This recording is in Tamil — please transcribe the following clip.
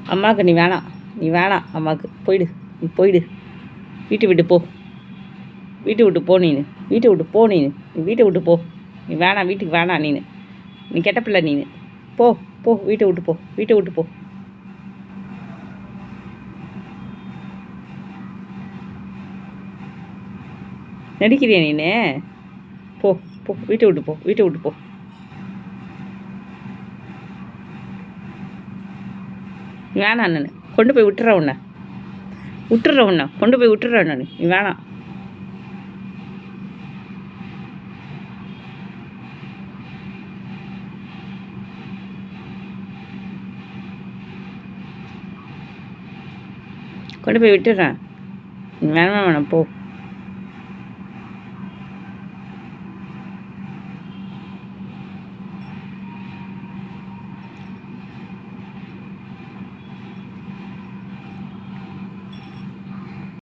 அம்மாவுக்கு நீ வேணாம், நீ வேணாம் அம்மாவுக்கு. போயிடு, நீ போயிடு. வீட்டை விட்டு போ, வீட்டை விட்டு போ நீனு, வீட்டை விட்டு போ நீனு, நீ வீட்டை விட்டு போ. நீ வேணாம், வீட்டுக்கு வேணாம் நீனு, நீ கெட்ட பிள்ளை நீனு. போ போ, வீட்டை விட்டு போ, வீட்டை விட்டு போ. நடிக்கிறியா நீனு? போ போ, வீட்டை விட்டு போ, வீட்டை விட்டு போ. வேணாம், நான் கொண்டு போய் விட்டுறேன் உன்னை, விட்டுறேன் உன்னை, கொண்டு போய் விட்டுறேன் நான். நீ வேணாம். கொண்டு போய் விட்டுறேன். வேணாம் வேணாம், போ.